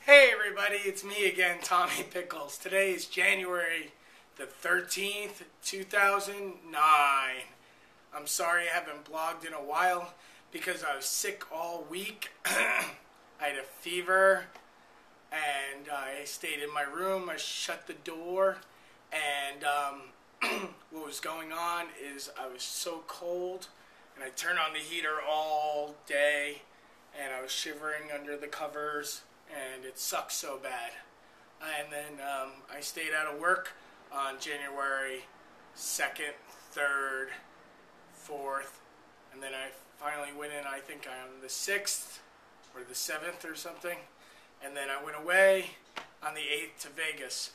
Hey everybody, it's me again, Tommy Pickles. Today is January the 13th, 2009. I'm sorry I haven't blogged in a while because I was sick all week. I had a fever and I stayed in my room. I shut the door and what was going on is I was so cold and I turned on the heater all day and I was shivering under the covers. And it sucks so bad. And then I stayed out of work on January 2nd, 3rd, 4th, and then I finally went in, I think on the 6th or the 7th or something, and then I went away on the 8th to Vegas.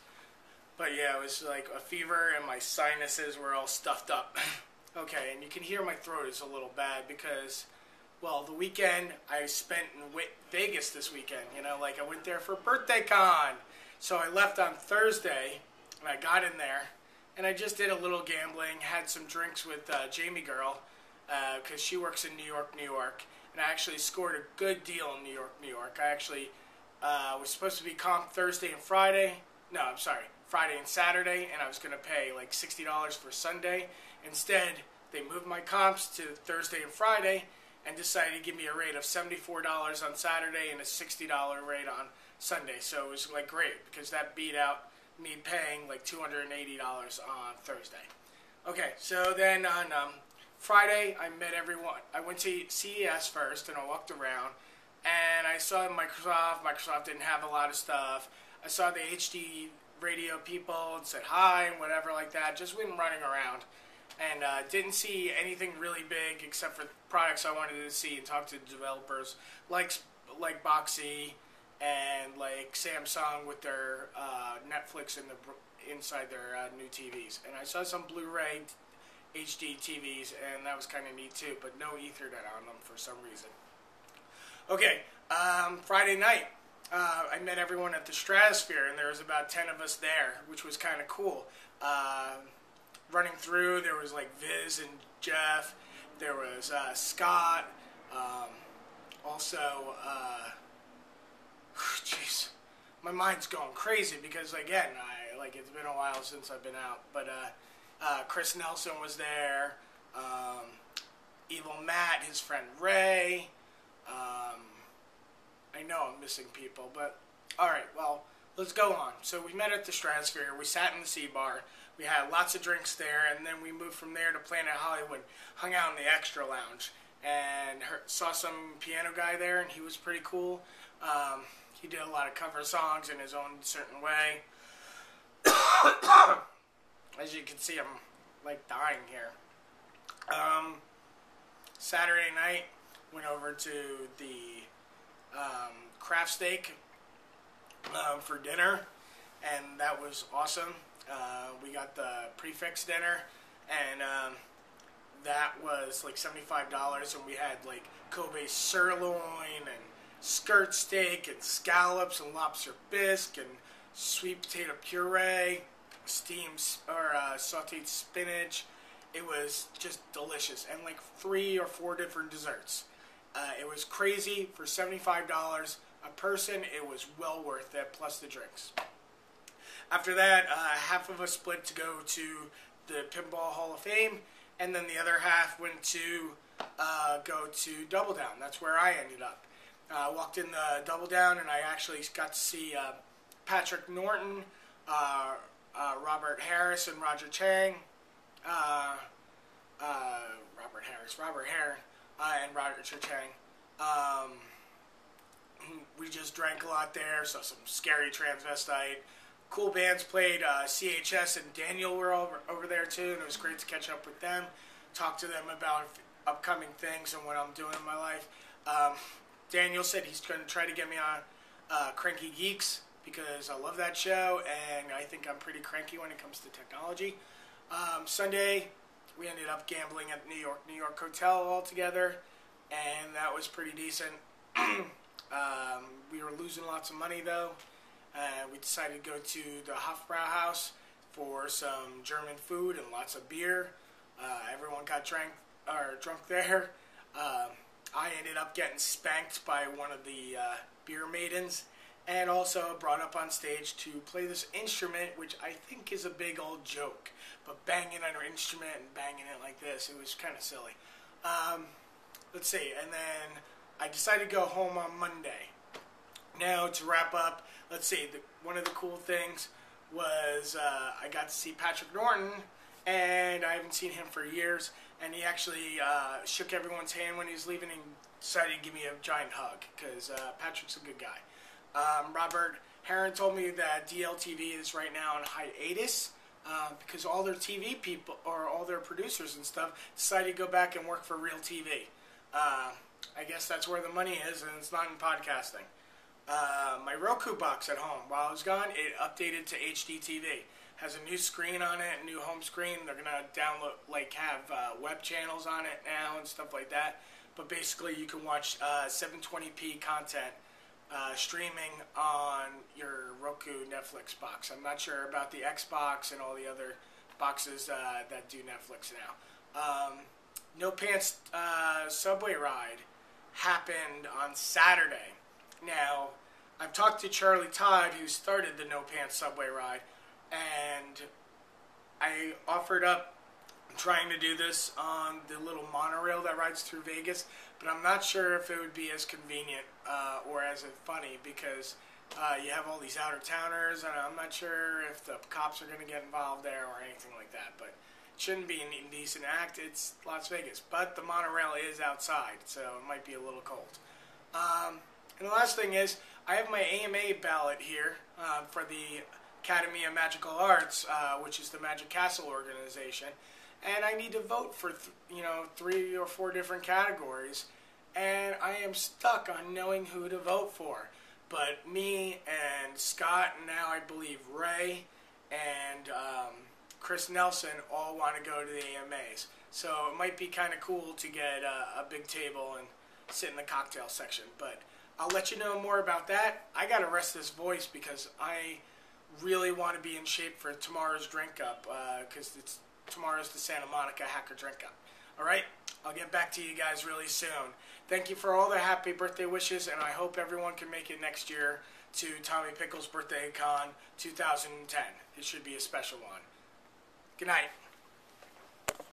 But yeah, it was like a fever and my sinuses were all stuffed up. Okay, and you can hear my throat is a little bad because, well, the weekend I spent in Vegas this weekend, like I went there for birthday con. So I left on Thursday, and I got in there, and I just did a little gambling, had some drinks with Jamie Girl, because she works in New York, and I actually scored a good deal in New York. I actually was supposed to be comp Thursday and Friday. No, I'm sorry, Friday and Saturday, and I was going to pay like $60 for Sunday. Instead, they moved my comps to Thursday and Friday, and decided to give me a rate of $74 on Saturday and a $60 rate on Sunday. So it was like great because that beat out me paying like $280 on Thursday. Okay, so then on Friday I met everyone. I went to CES first and I walked around and I saw Microsoft. Microsoft didn't have a lot of stuff. I saw the HD radio people and said hi and whatever like that. Just went running around. And didn't see anything really big except for products I wanted to see and talk to developers like Boxy and like Samsung with their Netflix inside their new TVs. And I saw some Blu-ray HD TVs, and that was kind of neat too, but no Ethernet on them for some reason. Okay, Friday night, I met everyone at the Stratosphere, and there was about 10 of us there, which was kind of cool. Running through, there was like Viz and Jeff, there was Scott, also, jeez, my mind's going crazy because again, it's been a while since I've been out, but Chris Nelson was there, Evil Matt, his friend Ray, I know I'm missing people, but alright, well, let's go on. So we met at the Stratosphere, we sat in the C-Bar, we had lots of drinks there, and then we moved from there to Planet Hollywood, hung out in the Extra Lounge, and saw some piano guy there, and he was pretty cool. He did a lot of cover songs in his own certain way. As you can see, I'm like dying here. Saturday night, went over to the Craft Steak for dinner, and that was awesome. We got the prefix dinner, and that was like $75, and we had like Kobe sirloin and skirt steak and scallops and lobster bisque and sweet potato puree, steamed or sauteed spinach. It was just delicious, and like 3 or 4 different desserts. It was crazy for $75 a person. It was well worth it, plus the drinks. After that, half of us split to go to the Pinball Hall of Fame, and then the other half went to go to Double Down. That's where I ended up. Walked in the Double Down, and I actually got to see Patrick Norton, Robert Harris, and Roger Chang. Robert Hare, and Roger Chang. We just drank a lot there, saw some scary transvestite. Cool bands played. CHS and Daniel were over there too, and it was great to catch up with them, talk to them about upcoming things and what I'm doing in my life. Daniel said he's going to try to get me on Cranky Geeks because I love that show, and I think I'm pretty cranky when it comes to technology. Sunday, we ended up gambling at New York Hotel all together, and that was pretty decent. We were losing lots of money though. We decided to go to the Hofbrauhaus for some German food and lots of beer. Everyone got drunk there. I ended up getting spanked by one of the beer maidens, and also brought up on stage to play this instrument, which I think is a big old joke. But banging on her instrument and banging it like this, it was kind of silly. Let's see, and then I decided to go home on Monday. Now, to wrap up, let's see, one of the cool things was I got to see Patrick Norton, and I haven't seen him for years, and he actually shook everyone's hand when he was leaving and decided to give me a giant hug, because Patrick's a good guy. Robert Heron told me that DLTV is right now on hiatus because all their TV people, or all their producers and stuff, decided to go back and work for real TV. I guess that's where the money is, and it's not in podcasting. My Roku box at home, while I was gone, it updated to HD TV. Has a new screen on it, a new home screen. They're gonna download, have web channels on it now and stuff like that. But basically, you can watch 720p content streaming on your Roku Netflix box. I'm not sure about the Xbox and all the other boxes that do Netflix now. No Pants subway ride happened on Saturday. Now, I've talked to Charlie Todd, who started the No Pants subway ride, and I offered up trying to do this on the little monorail that rides through Vegas, but I'm not sure if it would be as convenient or as funny, because you have all these out-of-towners, and I'm not sure if the cops are going to get involved there or anything like that, but it shouldn't be an indecent act. It's Las Vegas, but the monorail is outside, so it might be a little cold. And the last thing is, I have my AMA ballot here for the Academy of Magical Arts, which is the Magic Castle organization, and I need to vote for 3 or 4 different categories, and I am stuck on knowing who to vote for. But me and Scott, and now I believe Ray and Chris Nelson all want to go to the AMAs, so it might be kind of cool to get a big table and sit in the cocktail section, but I'll let you know more about that. I got to rest this voice because I really want to be in shape for tomorrow's drink up, because tomorrow's the Santa Monica Hacker Drink Up. All right? I'll get back to you guys really soon. Thank you for all the happy birthday wishes, and I hope everyone can make it next year to Tommy Pickles' Birthday Con 2010. It should be a special one. Good night.